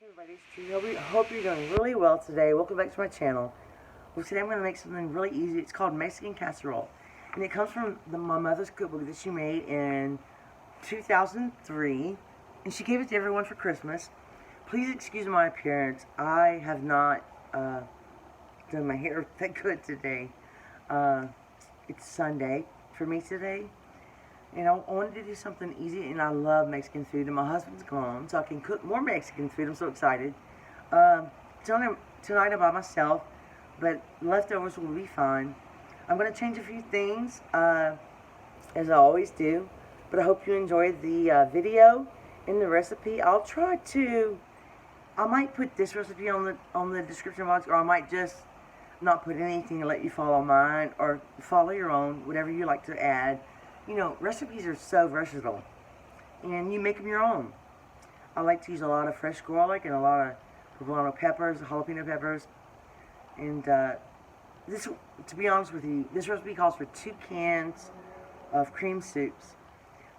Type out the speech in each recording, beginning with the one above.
Everybody, hope you're doing really well today. Welcome back to my channel. Well, today I'm going to make something really easy. It's called Mexican casserole, and it comes from my mother's cookbook that she made in 2003, and she gave it to everyone for Christmas. Please excuse my appearance. I have not done my hair that good today. It's Sunday for me today. And I wanted to do something easy, and I love Mexican food, and my husband's gone, so I can cook more Mexican food. I'm so excited. Tonight I'm by myself, but leftovers will be fine. I'm going to change a few things, as I always do, but I hope you enjoyed the video and the recipe. I might put this recipe on the description box, or I might just not put anything and let you follow mine, or follow your own, whatever you like to add. You know, recipes are so versatile, and you make them your own. I like to use a lot of fresh garlic and a lot of poblano peppers, jalapeno peppers, and to be honest with you, this recipe calls for 2 cans of cream soups,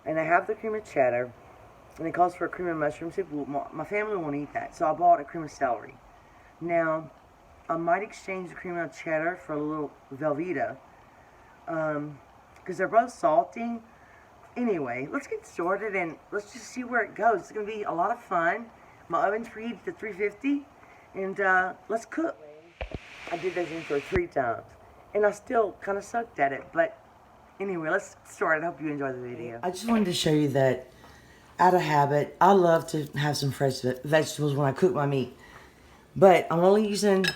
and I have the cream of cheddar, and it calls for a cream of mushroom soup. Well, my family won't eat that, so I bought a cream of celery. Now, I might exchange the cream of cheddar for a little Velveeta, because they're both salty. Anyway, let's get started and let's just see where it goes. It's going to be a lot of fun. My oven's preheated to 350, and let's cook. I did those intros 3 times, and I still kind of sucked at it, but anyway, let's start. I hope you enjoy the video. I just wanted to show you that, out of habit, I love to have some fresh vegetables when I cook my meat, but I'm only using,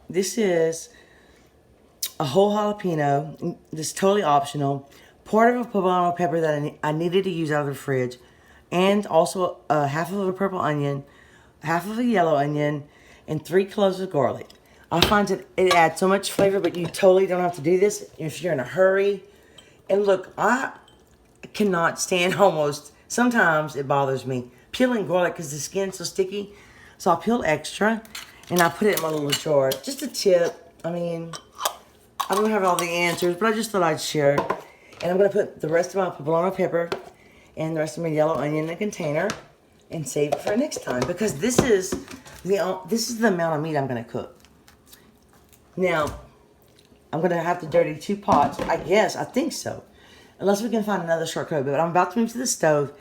this is a whole jalapeno. This is totally optional. Part of a poblano pepper that I needed to use out of the fridge, and also half of a purple onion, half of a yellow onion, and 3 cloves of garlic. I find that it adds so much flavor, but you totally don't have to do this if you're in a hurry. And look, I cannot stand sometimes it bothers me, peeling garlic because the skin's so sticky. So I'll peel extra, and I put it in my little jar. Just a tip. I mean, I don't have all the answers, but I just thought I'd share. And I'm going to put the rest of my poblano pepper and the rest of my yellow onion in a container and save it for next time, because this is the amount of meat I'm going to cook. Now, I'm going to have to dirty 2 pots. I think so. Unless we can find another shortcut. But I'm about to move to the stove.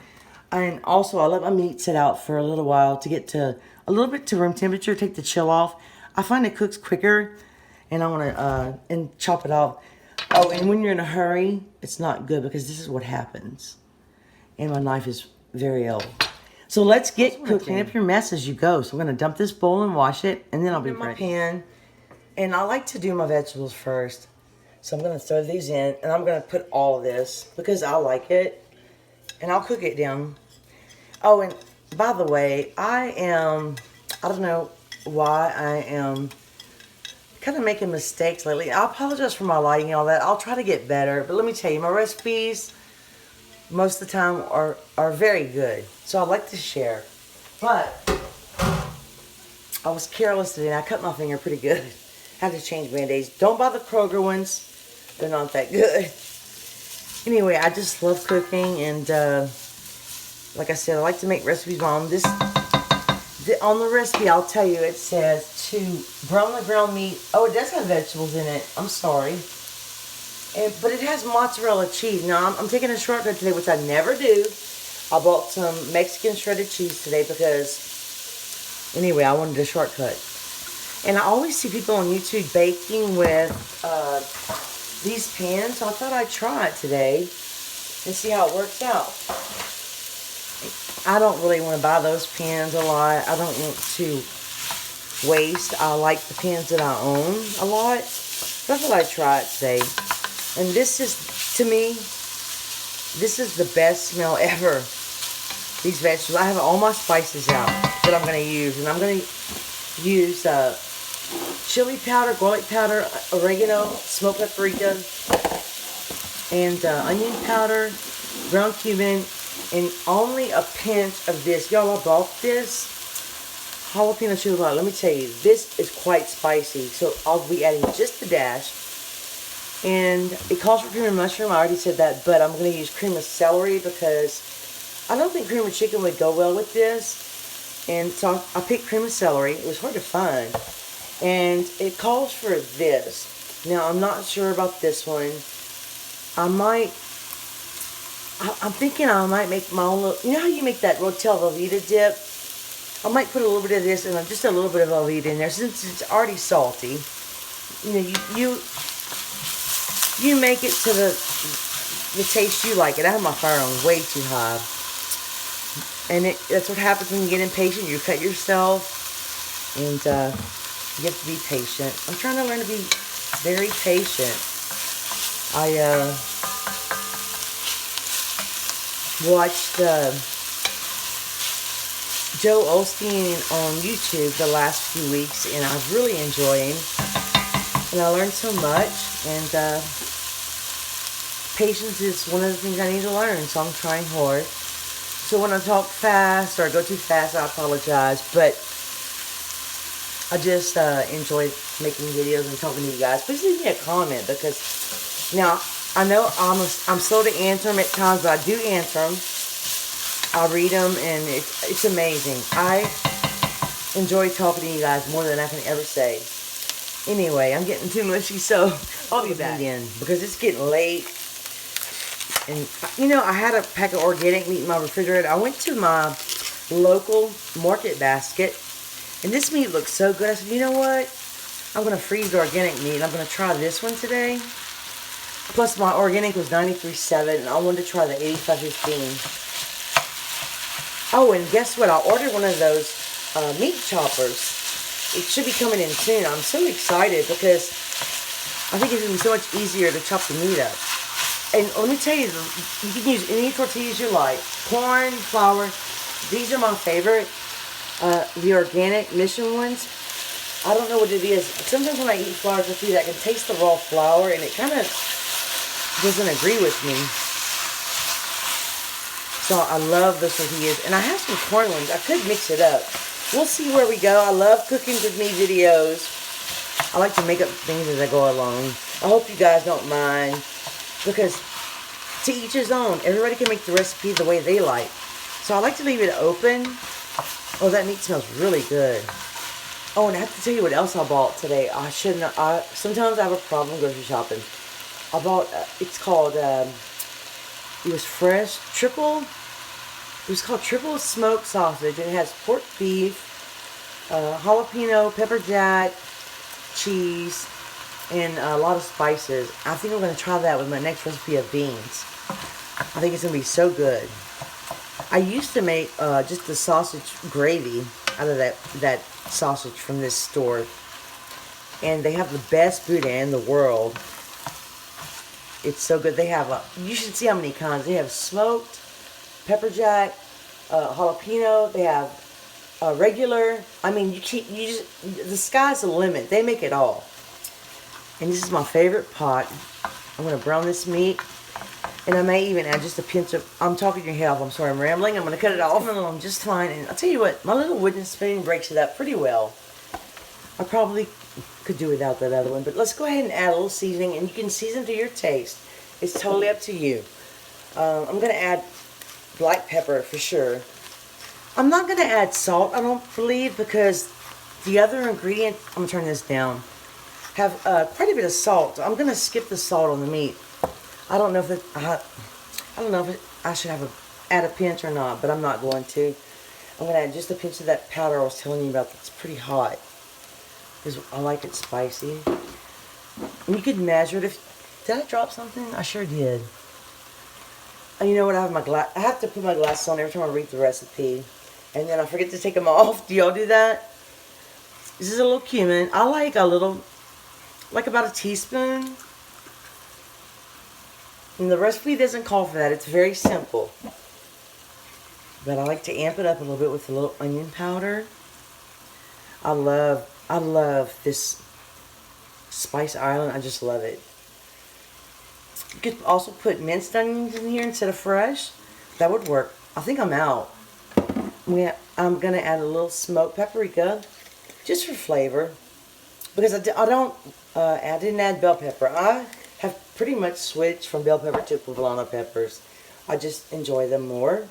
And also, I let my meat sit out for a little while to get to a little bit to room temperature, take the chill off. I find it cooks quicker. And I want to and chop it off. Oh, and when you're in a hurry, it's not good, because this is what happens. And my knife is very old. So let's get cooking. Clean up your mess as you go. So I'm going to dump this bowl and wash it, and then I'll be ready. My pan, and I like to do my vegetables first. So I'm going to throw these in, and I'm going to put all of this because I like it, and I'll cook it down. Oh, and by the way, I don't know why I am kind of making mistakes lately. I apologize for my lighting and all that. I'll try to get better, but let me tell you, my recipes most of the time are very good, so I like to share. But I was careless today, and I cut my finger pretty good. Had to change Band-Aids. Don't buy the Kroger ones. They're not that good. Anyway, I just love cooking, and like I said, I like to make recipes on this. On the recipe, I'll tell you, it says to brown the ground meat. Oh, it does have vegetables in it. I'm sorry. But it has mozzarella cheese. Now, I'm taking a shortcut today, which I never do. I bought some Mexican shredded cheese today because, anyway, I wanted a shortcut. And I always see people on YouTube baking with these pans, so I thought I'd try it today and see how it works out. I don't really want to buy those pans a lot. I don't want to waste. I like the pans that I own a lot. So I thought I'd try it today. And this is, to me, this is the best smell ever. These vegetables. I have all my spices out that I'm going to use. And I'm going to use chili powder, garlic powder, oregano, smoked paprika, and onion powder, ground cumin, and only a pinch of this. Y'all, I bought this jalapeno chili powder. Let me tell you, this is quite spicy. So I'll be adding just a dash. And it calls for cream of mushroom. I already said that, but I'm going to use cream of celery because I don't think cream of chicken would go well with this. And so I picked cream of celery. It was hard to find. And it calls for this. Now, I'm not sure about this one. I'm thinking I might make my own little, you know how you make that Rotel Velveeta dip? I might put a little bit of this and just a little bit of Velveeta in there since it's already salty. You know, you make it to the taste you like it. I have my fire on way too high. And that's what happens when you get impatient. You cut yourself, and you have to be patient. I'm trying to learn to be very patient. I watched Joe Osteen on YouTube the last few weeks, and I've really enjoyed him. And I learned so much, and patience is one of the things I need to learn, so I'm trying hard. So when I talk fast or go too fast, I apologize, but I just enjoy making videos and talking to you guys. Please leave me a comment, because now I know I'm slow to answer them at times, but I do answer them. I read them, and it's amazing. I enjoy talking to you guys more than I can ever say. Anyway, I'm getting too mushy, so I'll be back in because it's getting late. And, you know, I had a pack of organic meat in my refrigerator. I went to my local market basket, and this meat looks so good. I said, you know what? I'm going to freeze the organic meat, and I'm going to try this one today. Plus, my organic was 93.7, and I wanted to try the 85.15. Oh, and guess what? I ordered one of those meat choppers. It should be coming in soon. I'm so excited because I think it's going to be so much easier to chop the meat up. And let me tell you, you can use any tortillas you like. Corn, flour. These are my favorite. The organic Mission ones. I don't know what it is. Sometimes when I eat flour tortillas, I can taste the raw flour, and it kind of doesn't agree with me. So I love those tortillas. And I have some corn ones. I could mix it up. We'll see where we go. I love cooking with me videos. I like to make up things as I go along. I hope you guys don't mind. Because to each his own. Everybody can make the recipe the way they like. So I like to leave it open. Oh, that meat smells really good. Oh, and I have to tell you what else I bought today. I shouldn't. Sometimes I have a problem grocery shopping. I bought. It's called. It was fresh triple. It was called triple smoked sausage. It has pork beef, jalapeno, pepper jack, cheese, and a lot of spices. I think I'm going to try that with my next recipe of beans. I think it's going to be so good. I used to make just the sausage gravy out of that sausage from this store. And they have the best boudin in the world. It's so good. They have, you should see how many kinds. They have smoked, pepper jack, jalapeno. They have regular. I mean, the sky's the limit. They make it all. And this is my favorite pot. I'm going to brown this meat. And I may even add just a pinch of, I'm talking your head off. I'm sorry, I'm rambling. I'm going to cut it off. And I'm just fine. And I'll tell you what, my little wooden spoon breaks it up pretty well. I probably could do without that other one. But let's go ahead and add a little seasoning. And you can season to your taste. It's totally up to you. I'm going to add black pepper for sure. I'm not going to add salt, I don't believe, because the other ingredient, I'm going to turn this down, have quite a bit of salt. I'm going to skip the salt on the meat. I don't know if I should add a pinch or not, but I'm not going to. I'm going to add just a pinch of that powder I was telling you about that's pretty hot. Because I like it spicy. And you could measure it. Did I drop something? I sure did. And you know what? I have to put my glasses on every time I read the recipe. And then I forget to take them off. Do y'all do that? This is a little cumin. I like a little, like about a teaspoon. And the recipe doesn't call for that. It's very simple. But I like to amp it up a little bit with a little onion powder. I love this Spice Island. I just love it. You could also put minced onions in here instead of fresh. That would work. I think I'm out. I'm going to add a little smoked paprika just for flavor. Because I didn't add bell pepper. I have pretty much switched from bell pepper to poblano peppers. I just enjoy them more.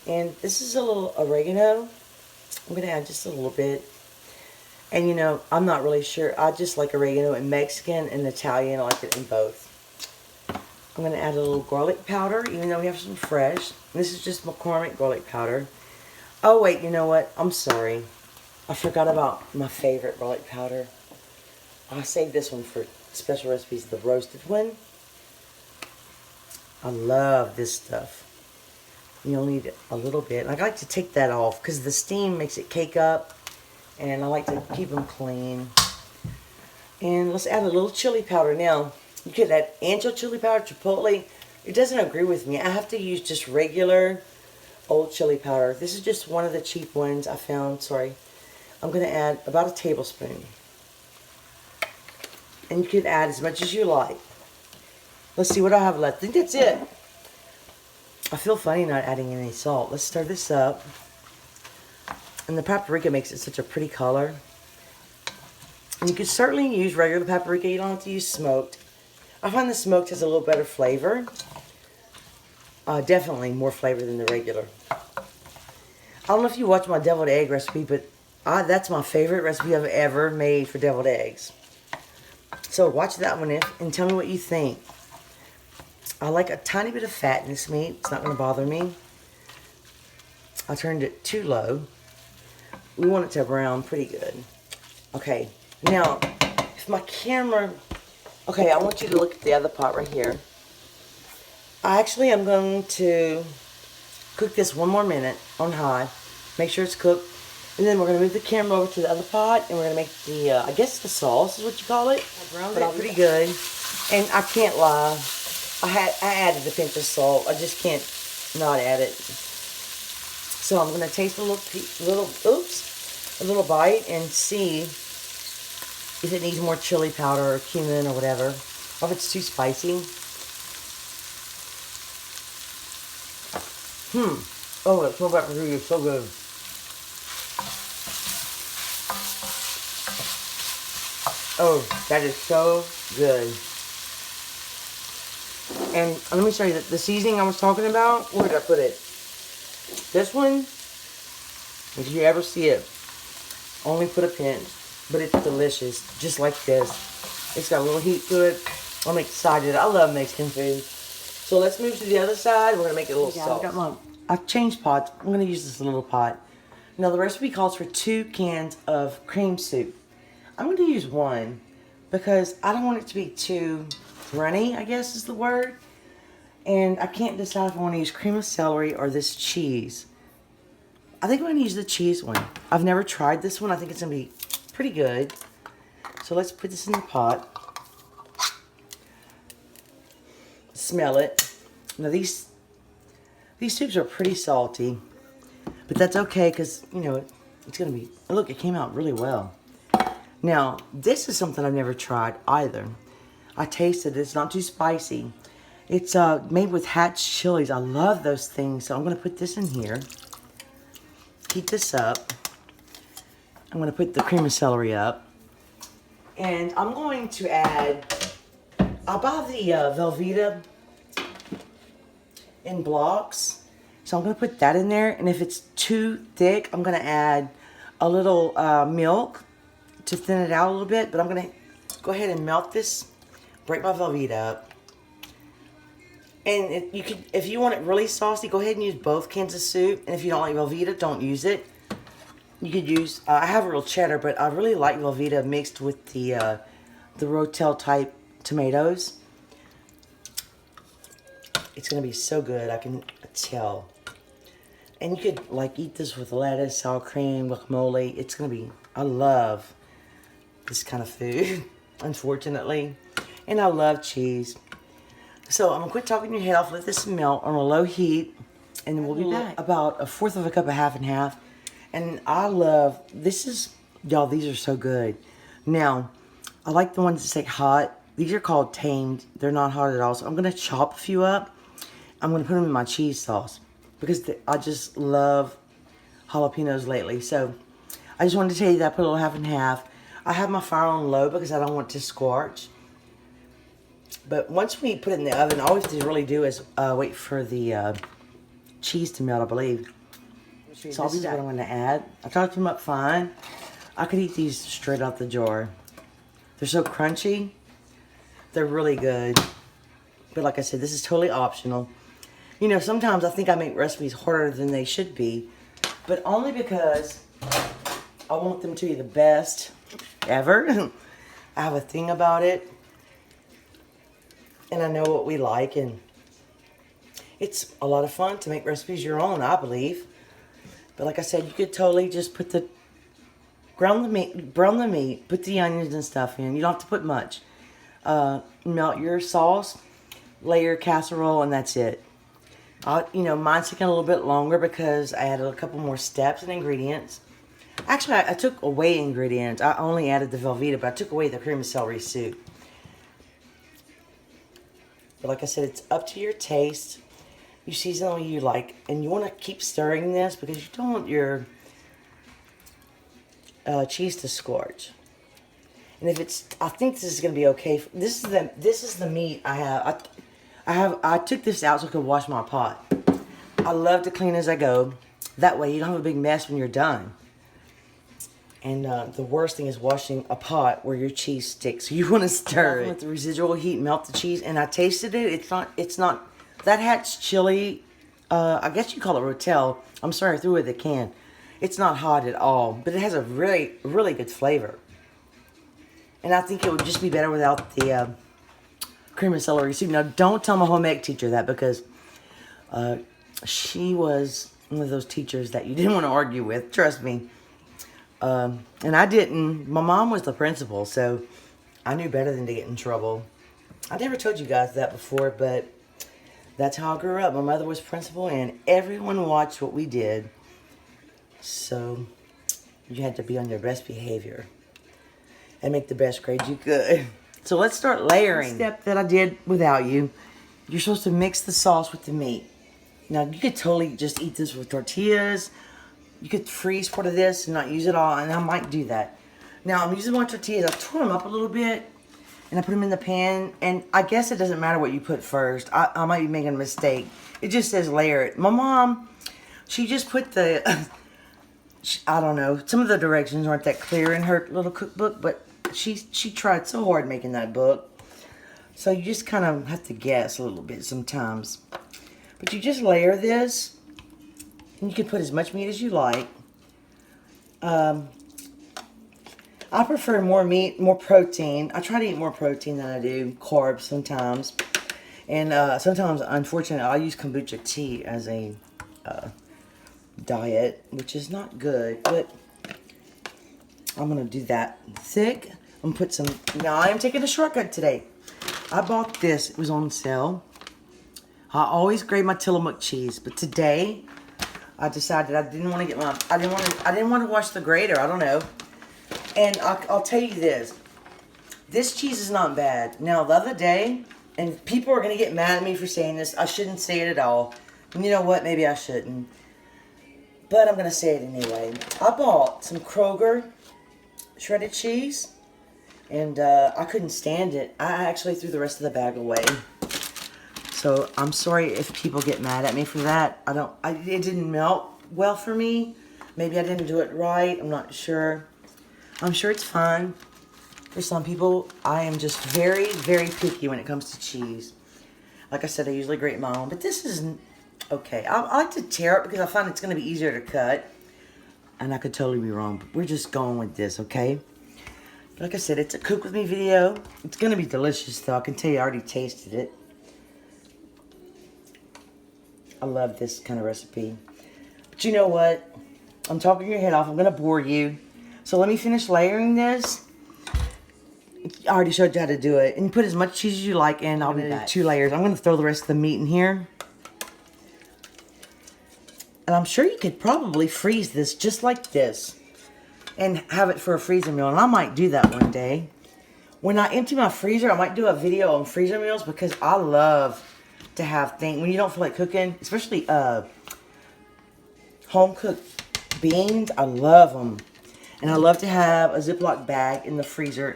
And this is a little oregano. I'm going to add just a little bit. And you know, I'm not really sure. I just like oregano in Mexican and Italian. I like it in both. I'm going to add a little garlic powder, even though we have some fresh. This is just McCormick garlic powder. Oh wait, you know what? I'm sorry. I forgot about my favorite garlic powder. I saved this one for special recipes, the roasted one. I love this stuff. You'll need a little bit. I like to take that off because the steam makes it cake up. And I like to keep them clean. And let's add a little chili powder. Now, you could add ancho chili powder, chipotle. It doesn't agree with me. I have to use just regular old chili powder. This is just one of the cheap ones I found. Sorry. I'm going to add about a tablespoon. And you can add as much as you like. Let's see what I have left. I think that's it. I feel funny not adding any salt. Let's stir this up. And the paprika makes it such a pretty color. And you could certainly use regular paprika. You don't have to use smoked. I find the smoked has a little better flavor. Definitely more flavor than the regular. I don't know if you watch my deviled egg recipe, but that's my favorite recipe I've ever made for deviled eggs. So watch that one and tell me what you think. I like a tiny bit of fat in this meat. It's not going to bother me. I turned it too low. We want it to brown pretty good. Okay, now, if my camera... Okay, I want you to look at the other pot right here. I actually am going to cook this one more minute on high. Make sure it's cooked. And then we're going to move the camera over to the other pot. And we're going to make the, I guess the sauce is what you call it. I browned it pretty good. And I can't lie. I added a pinch of salt. I just can't not add it. So I'm going to taste a little bite and see if it needs more chili powder or cumin or whatever, or if it's too spicy. Oh, that smell paprika is so good. Oh, that is so good. And let me show you the seasoning I was talking about. Where did I put it? This one, if you ever see it, only put a pinch, but it's delicious, just like this. It's got a little heat to it. I'm excited. I love Mexican food. So let's move to the other side. We're gonna make it a little sauce. I've changed pots. I'm gonna use this little pot. Now the recipe calls for 2 cans of cream soup. I'm gonna use 1 because I don't want it to be too runny, I guess is the word. And I can't decide if I want to use cream of celery or this cheese. I think I'm going to use the cheese one. I've never tried this one. I think it's going to be pretty good. So let's put this in the pot. Smell it. Now these soups are pretty salty. But that's okay because, you know, it's going to be... Look, it came out really well. Now, this is something I've never tried either. I tasted it. It's not too spicy. It's made with hatch chilies. I love those things. So I'm going to put this in here. Heat this up. I'm going to put the cream of celery up. And I'm going to add... I'll buy the Velveeta in blocks. So I'm going to put that in there. And if it's too thick, I'm going to add a little milk to thin it out a little bit. But I'm going to go ahead and melt this. Break my Velveeta up. And you could, if you want it really saucy, go ahead and use both cans of soup. And if you don't like Velveeta, don't use it. You could use, I have a real cheddar, but I really like Velveeta mixed with the Rotel type tomatoes. It's going to be so good, I can tell. And you could like eat this with lettuce, sour cream, guacamole. It's going to be, I love this kind of food, unfortunately. And I love cheese. So I'm going to quit talking your head off, let this melt on a low heat, and then we'll be back. About 1/4 of a cup of half and half. And I love, this is, y'all, these are so good. Now, I like the ones that say hot. These are called tamed. They're not hot at all. So I'm going to chop a few up. I'm going to put them in my cheese sauce because I just love jalapenos lately. So I just wanted to tell you that I put a little half and half. I have my fire on low because I don't want it to scorch. But once we put it in the oven, all we have to really do is wait for the cheese to melt, I believe. So this is what I'm going to add. I chopped them up fine. I could eat these straight out the jar. They're so crunchy. They're really good. But like I said, this is totally optional. You know, sometimes I think I make recipes harder than they should be. But only because I want them to be the best ever. I have a thing about it. And I know what we like. And it's a lot of fun to make recipes your own, I believe. But like I said, you could totally just put the brown the meat, put the onions and stuff in. You don't have to put much. Melt your sauce, lay your casserole, and that's it. You know, mine's taking a little bit longer because I added a couple more steps and ingredients. Actually, I took away ingredients. I only added the Velveeta, but I took away the cream of celery soup. But like I said, it's up to your taste. You season what you like, and you want to keep stirring this because you don't want your cheese to scorch. And if it's, I think this is going to be okay. This is the meat I have. I took this out so I could wash my pot. I love to clean as I go. That way you don't have a big mess when you're done. And the worst thing is washing a pot where your cheese sticks. You want to stir it. Let the residual heat melt the cheese. And I tasted it. It's not. That hat's chili. I guess you call it Rotel. I'm sorry, I threw away the can. It's not hot at all, but it has a really, really good flavor. And I think it would just be better without the cream of celery soup. Now, don't tell my home ec teacher that because she was one of those teachers that you didn't want to argue with. Trust me. And I didn't. My mom was the principal, so I knew better than to get in trouble. I never told you guys that before, but that's how I grew up. My mother was principal, and everyone watched what we did. So you had to be on your best behavior and make the best grades you could. So let's start layering. The step that I did without you. You're supposed to mix the sauce with the meat. Now, you could totally just eat this with tortillas. You could freeze part of this and not use it all, and I might do that. Now, I'm using my tortillas. I tore them up a little bit, and I put them in the pan, and I guess it doesn't matter what you put first. I might be making a mistake. It just says layer it. My mom, she just put the, I don't know, some of the directions aren't that clear in her little cookbook, but she tried so hard making that book. So you just kind of have to guess a little bit sometimes. But you just layer this. And you can put as much meat as you like. I prefer more meat, more protein. I try to eat more protein than I do carbs sometimes. And sometimes, unfortunately, I'll use kombucha tea as a diet, which is not good. But I'm going to do that thick. I'm going to put some... Now, I am taking a shortcut today. I bought this. It was on sale. I always grate my Tillamook cheese, but today I decided I didn't want to get my... I didn't want to wash the grater. I don't know. And I'll tell you this. This cheese is not bad. Now, the other day, and people are going to get mad at me for saying this. I shouldn't say it at all. And you know what? Maybe I shouldn't. But I'm going to say it anyway. I bought some Kroger shredded cheese. And I couldn't stand it. I actually threw the rest of the bag away. So I'm sorry if people get mad at me for that. It didn't melt well for me. Maybe I didn't do it right. I'm not sure. I'm sure it's fine. For some people, I am just very, very picky when it comes to cheese. Like I said, I usually grate my own. But this is okay. I like to tear it because I find it's going to be easier to cut. And I could totally be wrong. But we're just going with this, okay? Like I said, it's a cook with me video. It's going to be delicious, though. I can tell you I already tasted it. I love this kind of recipe. But you know what? I'm talking your head off. I'm going to bore you. So let me finish layering this. I already showed you how to do it. And put as much cheese as you like, and I'll do 2 layers. I'm going to throw the rest of the meat in here. And I'm sure you could probably freeze this just like this. And have it for a freezer meal. And I might do that one day. When I empty my freezer, I might do a video on freezer meals because I love to have things when you don't feel like cooking, especially home cooked beans. I love them, and I love to have a Ziploc bag in the freezer,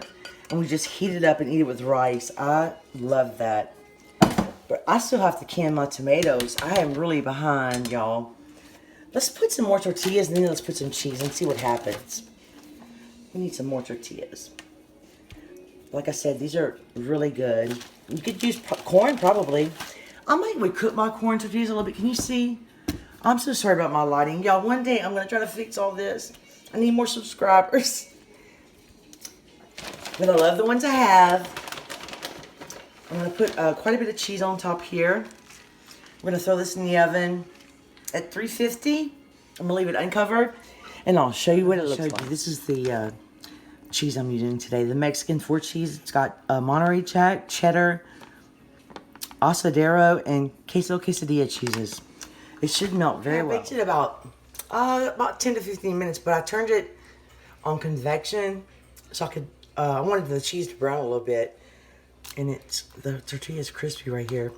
and we just heat it up and eat it with rice. I love that. But I still have to can my tomatoes. I am really behind, y'all. Let's put some more tortillas and then let's put some cheese and see what happens. We need some more tortillas. Like I said, these are really good. You could use corn probably. I might recook my corn tortillas a little bit. Can you see? I'm so sorry about my lighting. Y'all, one day I'm going to try to fix all this. I need more subscribers. But I love the ones I have. I'm going to put quite a bit of cheese on top here. We're going to throw this in the oven at 350. I'm going to leave it uncovered. And I'll show you what it looks like. This is the cheese I'm using today. The Mexican 4 cheese. It's got Monterey Jack, cheddar, asadero, and queso quesadilla cheeses. It should melt very well. I baked it about 10 to 15 minutes, but I turned it on convection so I could, I wanted the cheese to brown a little bit. And the tortilla is crispy right here.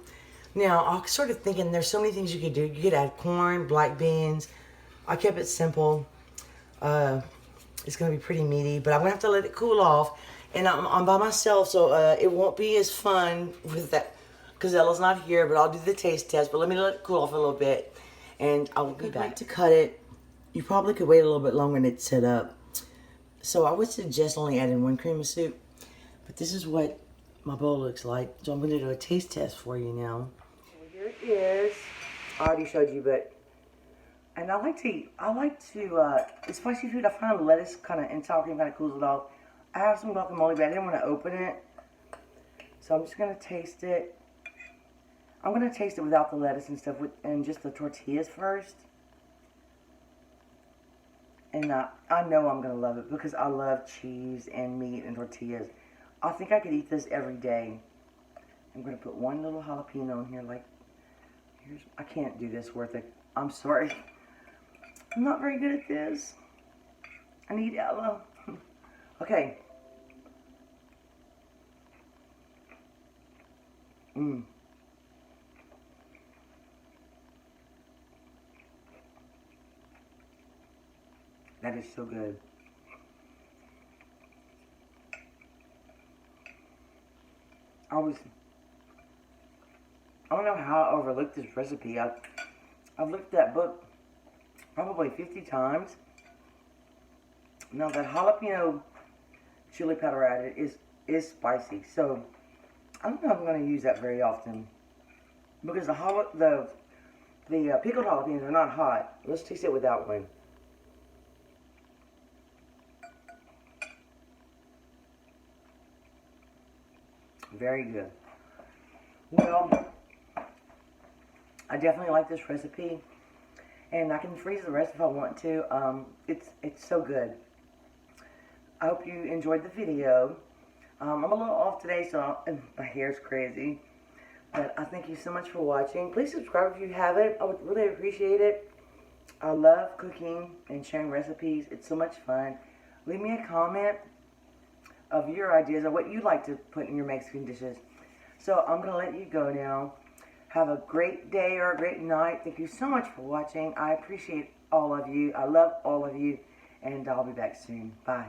Now, I was sort of thinking there's so many things you could do. You could add corn, black beans. I kept it simple. It's going to be pretty meaty, but I'm going to have to let it cool off. And I'm by myself, so it won't be as fun with that. Because Ella's not here, but I'll do the taste test. But let me let it cool off a little bit, and I'll be back to cut it. You probably could wait a little bit longer and it's set up. So I would suggest only adding 1 cream of soup. But this is what my bowl looks like. So I'm going to do a taste test for you now. Here it is. I already showed you, but... And I like to, spicy food, I find lettuce kind of, and sour cream kind of cools it off. I have some guacamole, but I didn't want to open it. So I'm just going to taste it. I'm going to taste it without the lettuce and stuff, and just the tortillas first. And I know I'm going to love it because I love cheese and meat and tortillas. I think I could eat this every day. I'm going to put 1 little jalapeno in here. I can't do this worth it. I'm sorry. I'm not very good at this. I need Ella. Okay. That is so good. I don't know how I overlooked this recipe. I've looked at that book probably 50 times. Now that jalapeno chili powder added is spicy, so I don't know if I'm going to use that very often because the pickled jalapenos are not hot. Let's taste it without one. Very good. Well, I definitely like this recipe, and I can freeze the rest if I want to. It's so good. I hope you enjoyed the video. I'm a little off today, so my hair's crazy. But I thank you so much for watching. Please subscribe if you haven't. I would really appreciate it. I love cooking and sharing recipes. It's so much fun. Leave me a comment of your ideas of what you'd like to put in your Mexican dishes. So I'm going to let you go now. Have a great day or a great night. Thank you so much for watching. I appreciate all of you. I love all of you. And I'll be back soon. Bye.